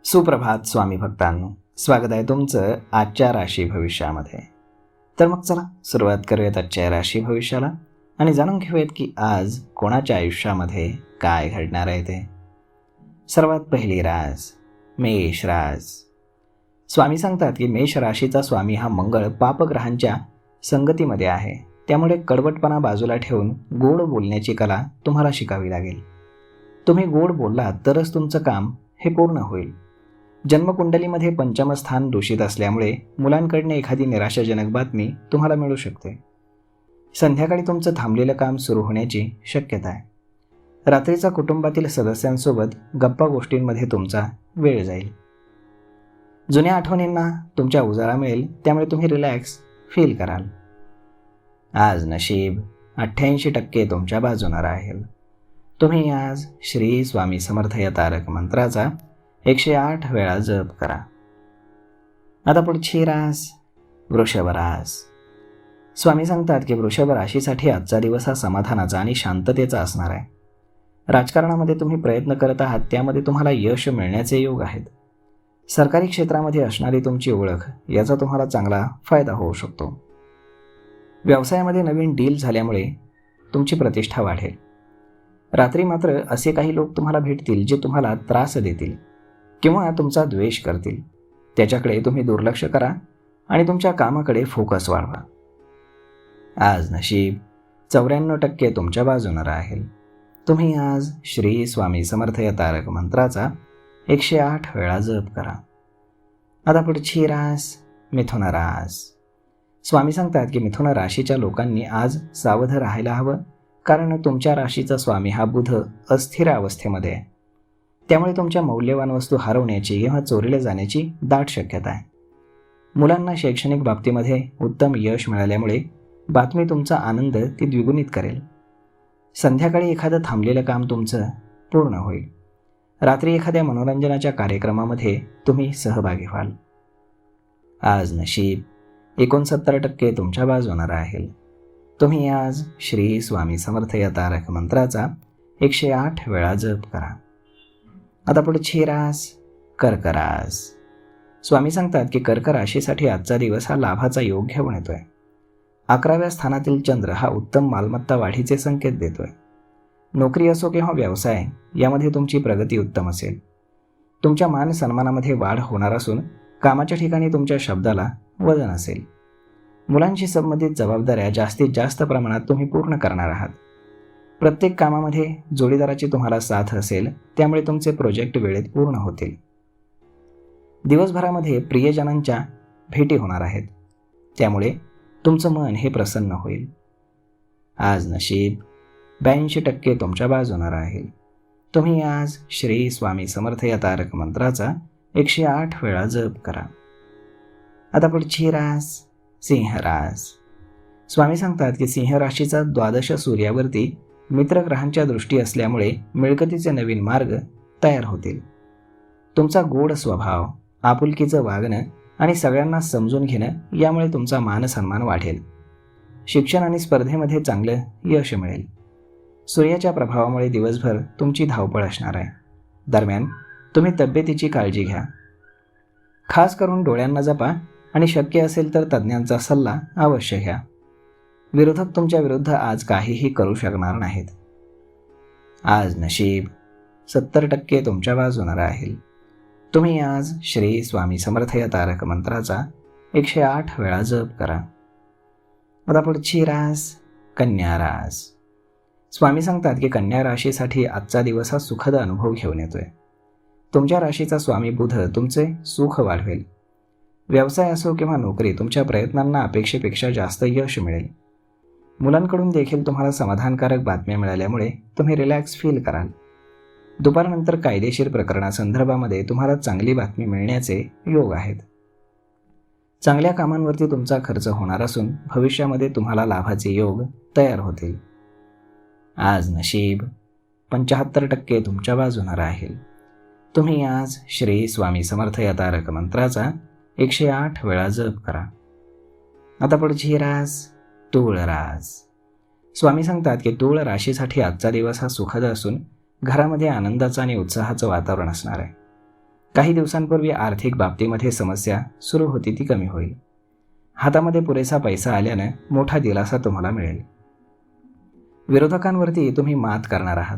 सुप्रभात स्वामी भक्तांनो, स्वागत आहे तुमचं आजच्या राशी भविष्यामध्ये. तर मग चला सुरुवात करूयात आजच्या राशी भविष्याला आणि जाणून घेऊयात की आज कोणाच्या आयुष्यामध्ये काय घडणार आहे ते. सर्वात पहिली रास मेष रास. स्वामी सांगतात की मेष राशीचा स्वामी हा मंगळ पापग्रहांच्या संगतीमध्ये आहे. त्यामुळे कडवटपणा बाजूला ठेवून गोड बोलण्याची कला तुम्हाला शिकावी लागेल. तुम्ही गोड बोललात तरच तुमचं काम हे पूर्ण होईल. जन्मकुंडलीमध्ये पंचम स्थान दूषित असल्यामुळे मुलांकडून एखादी निराशाजनक बातमी तुम्हाला मिळू शकते. संध्याकाळी तुमचं थांबलेलं काम सुरू होण्याची शक्यता आहे. रात्रीचा कुटुंबातील सदस्यांसोबत गप्पा गोष्टींमध्ये तुमचा वेळ जाईल. जुन्या आठवणींना तुमच्या उजाळा मिळेल, त्यामुळे तुम्ही रिलॅक्स फील कराल. आज नशीब 88% तुमच्या बाजूने राहील. तुम्ही आज श्री स्वामी समर्थ या तारक मंत्राचा 108 वेळा जप करा. आता पुढची रास वृषभ रास. स्वामी सांगतात की वृषभ राशीसाठी आजचा दिवस हा समाधानाचा आणि शांततेचा असणार आहे. राजकारणामध्ये तुम्ही प्रयत्न करत आहात, त्यामध्ये तुम्हाला यश मिळण्याचे योग आहेत. सरकारी क्षेत्रामध्ये असणारी तुमची ओळख याचा तुम्हाला चांगला फायदा होऊ शकतो. व्यवसायामध्ये नवीन डील झाल्यामुळे तुमची प्रतिष्ठा वाढेल. रात्री मात्र असे काही लोक तुम्हाला भेटतील जे तुम्हाला त्रास देतील किंवा तुमचा द्वेष करतील. त्याच्याकडे तुम्ही दुर्लक्ष करा आणि तुमच्या कामाकडे फोकस वाढवा. आज नशीब 94% तुमच्या बाजूने राहील. तुम्ही आज श्री स्वामी समर्थ या तारक मंत्राचा 108 वेळा जप करा. आता पुढची रास मिथुन रास. स्वामी सांगतात की मिथुन राशीच्या लोकांनी आज सावध राहायला हवं, कारण तुमच्या राशीचा स्वामी हा बुध अस्थिर अवस्थेमध्ये आहे. त्यामुळे तुमच्या मौल्यवान वस्तू हरवण्याची किंवा चोरीला जाण्याची दाट शक्यता आहे. मुलांना शैक्षणिक बाबतीमध्ये उत्तम यश मिळाल्यामुळे बातमी तुमचा आनंद ती द्विगुणित करेल. संध्याकाळी एखादं थांबलेलं काम तुमचं पूर्ण होईल. रात्री एखाद्या मनोरंजनाच्या कार्यक्रमामध्ये तुम्ही सहभागी व्हाल. आज नशीब 69% तुमच्या बाजूने राहील. तुम्ही आज श्री स्वामी समर्थ या तारक मंत्राचा 108 वेळा जप करा. आता पुढची रास कर्क रास. स्वामी सांगतात की कर्क राशीसाठी आजचा दिवस हा लाभाचा योग घेऊन येतोय. 11व्या स्थानातील चंद्र हा उत्तम मालमत्ता वाढीचे संकेत देतोय. नोकरी असो किंवा व्यवसाय यामध्ये तुमची प्रगती उत्तम असेल. तुमच्या मान सन्मानामध्ये वाढ होणार असून कामाच्या ठिकाणी तुमच्या शब्दाला वजन असेल. मुलांशी संबंधित जबाबदाऱ्या जास्तीत जास्त प्रमाणात तुम्ही पूर्ण करणार आहात. प्रत्येक कामामध्ये जोडीदाराची तुम्हाला साथ असेल, त्यामुळे तुमचे प्रोजेक्ट वेळेत पूर्ण होतील. दिवसभरामध्ये प्रियजनांच्या भेटी होणार आहेत, त्यामुळे तुमचं मन हे प्रसन्न होईल. आज नशीब 82% तुमच्या बाजूने राहील. तुम्ही आज श्री स्वामी समर्थ या तारक मंत्राचा 108 वेळा जप करा. आता पुढची रास सिंह रास. स्वामी सांगतात की सिंह राशीचा द्वादश सूर्यावरती मित्रग्रहांच्या दृष्टी असल्यामुळे मिळकतीचे नवीन मार्ग तयार होतील. तुमचा गोड स्वभाव, आपुलकीचं वागणं आणि सगळ्यांना समजून घेणं यामुळे तुमचा मान सन्मान वाढेल. शिक्षण आणि स्पर्धेमध्ये चांगलं यश मिळेल. सूर्याच्या प्रभावामुळे दिवसभर तुमची धावपळ असणार आहे. दरम्यान तुम्ही तब्येतीची काळजी घ्या. खास करून डोळ्यांना जपा आणि शक्य असेल तर तज्ज्ञांचा सल्ला अवश्य घ्या. विरोधक तुमच्या विरुद्ध आज काहीही करू शकणार नाहीत. आज नशीब 70% तुमच्या बाजूने राहील. तुम्ही आज श्री स्वामी समर्थ या तारक मंत्राचा 108 वेळा जप करा. आता पुढची रास कन्या रास. स्वामी सांगतात की कन्या राशीसाठी आजचा दिवस हा सुखद अनुभव घेऊन येतोय. तुमच्या राशीचा स्वामी बुध तुमचे सुख वाढवेल. व्यवसाय असो किंवा नोकरी, तुमच्या प्रयत्नांना अपेक्षेपेक्षा जास्त यश मिळेल. मुलांकडून देखील तुम्हाला समाधानकारक बातम्या मिळाल्यामुळे तुम्ही रिलॅक्स फील कराल. दुपारनंतर कायदेशीर प्रकरणासंदर्भामध्ये तुम्हाला चांगली बातमी मिळण्याचे योग आहेत. चांगल्या कामांवरती तुमचा खर्च होणार असून भविष्यामध्ये तुम्हाला लाभाचे योग तयार होतील. आज नशीब 75% तुमच्या बाजूने राहील. तुम्ही आज श्री स्वामी समर्थ या तारक मंत्राचा 108 वेळा जप करा. आता पुढची रास तूळ रास. स्वामी सांगतात की तूळ राशीसाठी आजचा दिवस हा सुखद असून घरामध्ये आनंदाचं आणि उत्साहाचं वातावरण असणार आहे. काही दिवसांपूर्वी आर्थिक बाबतीमध्ये समस्या सुरू होती ती कमी होईल. हातामध्ये पुरेसा पैसा आल्यानं मोठा दिलासा तुम्हाला मिळेल. विरोधकांवरती तुम्ही मात करणार आहात.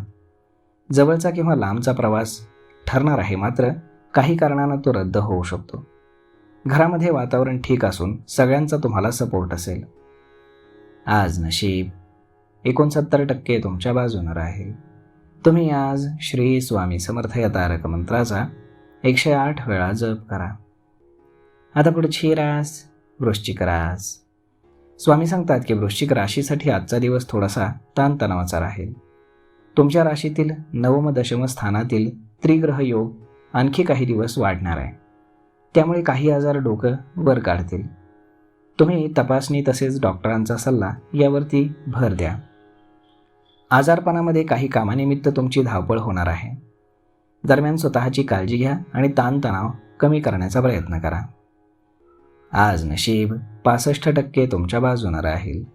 जवळचा किंवा लांबचा प्रवास ठरणार आहे, मात्र काही कारणानं तो रद्द होऊ शकतो. घरामध्ये वातावरण ठीक असून सगळ्यांचा तुम्हाला सपोर्ट असेल. आज नशीब 69% तुमच्या बाजूने राहील. तुम्ही आज श्री स्वामी समर्थ या तारक मंत्राचा 108 वेळा जप करा. आता पुढची रास वृश्चिक रास. स्वामी सांगतात की वृश्चिक राशीसाठी आजचा दिवस थोडासा ताणतणावाचा राहील. तुमच्या राशीतील नवम दशम स्थानातील त्रिग्रह योग आणखी काही दिवस वाढणार आहे. त्यामुळे काही आजार डोकं वर काढतील. तुम्ही तपासणी तसेच डॉक्टरांचा सल्ला यावरती भर द्या. आजारपणामध्ये काही कामानिमित्त तुमची धावपळ होणार आहे. दरम्यान स्वतःची काळजी घ्या आणि ताणतणाव कमी करण्याचा प्रयत्न करा. आज नशीब 65% तुमच्या बाजूने राहील.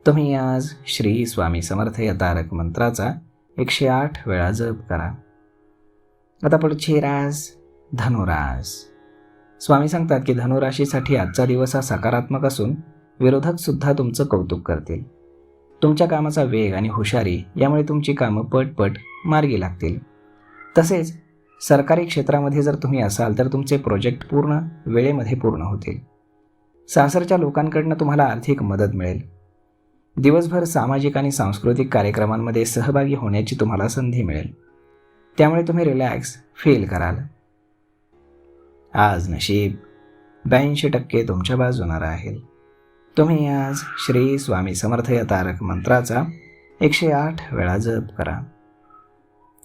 तुम्ही आज श्री स्वामी समर्थ या तारक मंत्राचा 108 वेळा जप करा. आता पुढची रास धनुरास. स्वामी सांगतात की धनुराशीसाठी आजचा दिवस हा सकारात्मक असून विरोधक सुद्धा तुमचं कौतुक करतील. तुमच्या कामाचा वेग आणि हुशारी यामुळे तुमची कामं पटपट मार्गी लागतील. तसेच सरकारी क्षेत्रामध्ये जर तुम्ही असाल तर तुमचे प्रोजेक्ट पूर्ण वेळेमध्ये पूर्ण होतील. सासरच्या लोकांकडून तुम्हाला आर्थिक मदत मिळेल. दिवसभर सामाजिक आणि सांस्कृतिक कार्यक्रमांमध्ये सहभागी होण्याची तुम्हाला संधी मिळेल. त्यामुळे तुम्ही रिलॅक्स फील कराल. आज नशीब 82% तुमच्या बाजूने राहील. तुम्ही आज श्री स्वामी समर्थ या तारक मंत्राचा 108 वेळा जप करा.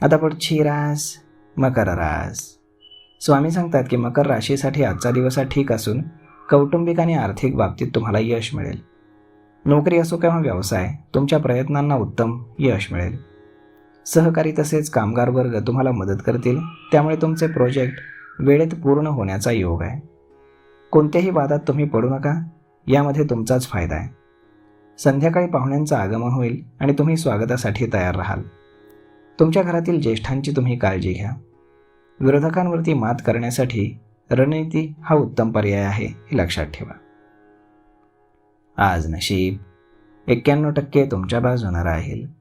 आता पुढची रास मकर रास. स्वामी सांगतात की मकर राशीसाठी आजचा दिवस हा ठीक असून कौटुंबिक आणि आर्थिक बाबतीत तुम्हाला यश मिळेल. नोकरी असो किंवा व्यवसाय, तुमच्या प्रयत्नांना उत्तम यश मिळेल. सहकारी तसेच कामगार वर्ग तुम्हाला मदत करतील. त्यामुळे तुमचे प्रोजेक्ट वेळेत पूर्ण होण्याचा योग आहे. कोणत्याही वादात तुम्ही पडू नका, यामध्ये तुमचाच फायदा आहे. संध्याकाळी पाहुण्यांचं आगमन होईल आणि तुम्ही स्वागतासाठी तयार राहाल. तुमच्या घरातील ज्येष्ठांची तुम्ही काळजी घ्या. विरोधकांवरती मात करण्यासाठी रणनीती हा उत्तम पर्याय आहे, हे लक्षात ठेवा. आज नशीब 91% तुमच्या बाजूने राहील.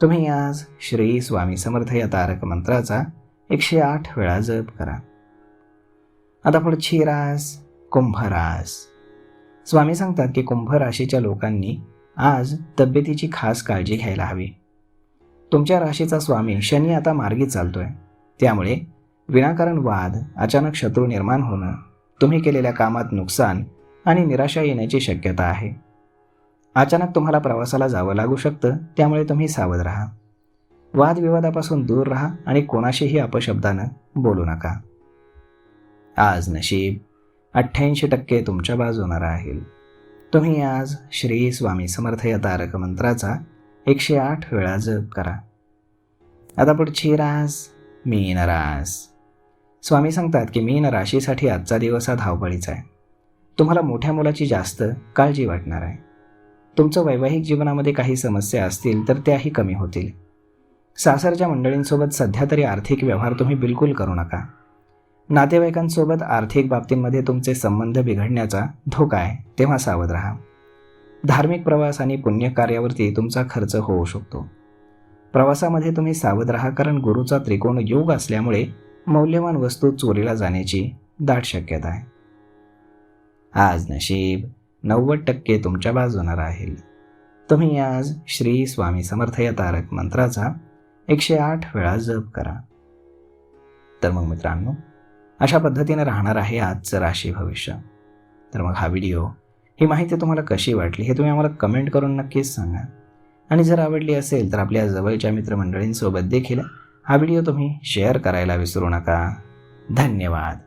तुम्ही आज श्री स्वामी समर्थ या तारक मंत्राचा 108 वेळा जप करा. आता पुढची रास कुंभ रास. स्वामी सांगतात की कुंभ राशीच्या लोकांनी आज तब्येतीची खास काळजी घ्यायला हवी. तुमच्या राशीचा स्वामी शनी आता मार्गी चालतोय. त्यामुळे विनाकारण वाद, अचानक शत्रू निर्माण होणं, तुम्ही केलेल्या कामात नुकसान आणि निराशा येण्याची शक्यता आहे. अचानक तुम्हाला प्रवासाला जावं लागू शकतं. त्यामुळे तुम्ही सावध राहा. वादविवादापासून दूर राहा आणि कोणाशीही अपशब्दानं बोलू नका. आज नशीब 88% तुमच्या बाजूने राहील. तुम्ही आज श्री स्वामी समर्थ या तारक मंत्राचा 108 वेळा जप करा. आता पुढची रास मीन रास. स्वामी सांगतात की मीन राशीसाठी आजचा दिवस हा धावपळीचा आहे. तुम्हाला मोठ्या मुलाची जास्त काळजी वाटणार आहे. तुमचं वैवाहिक जीवनामध्ये काही समस्या असतील तर त्याही कमी होतील. सासरच्या मंडळींसोबत सध्या तरी आर्थिक व्यवहार तुम्ही बिलकुल करू नका. नातेवाईकांसोबत आर्थिक बाबतींमध्ये तुमचे संबंध बिघडण्याचा धोका आहे, तेव्हा सावध राहा. धार्मिक प्रवास आणि पुण्यकार्यावरती तुमचा खर्च होऊ शकतो. प्रवासामध्ये तुम्ही सावध राहा, कारण गुरुचा त्रिकोण योग असल्यामुळे मौल्यवान वस्तू चोरीला जाण्याची दाट शक्यता आहे. आज नशीब 90% तुमच्या बाजूने राहील. तुम्ही आज श्री स्वामी समर्थ या तारक मंत्राचा 108 वेळा जप करा. तर मग मित्रांनो, अशा पद्धतीने राहणार आहे आजचं राशी भविष्य. तर मग हा व्हिडिओ, ही माहिती तुम्हाला कशी वाटली हे तुम्ही आम्हाला कमेंट करून नक्कीच सांगा. आणि जर आवडली असेल तर आपल्या जवळच्या मित्रमंडळींसोबत देखील हा व्हिडिओ तुम्ही शेअर करायला विसरू नका. धन्यवाद.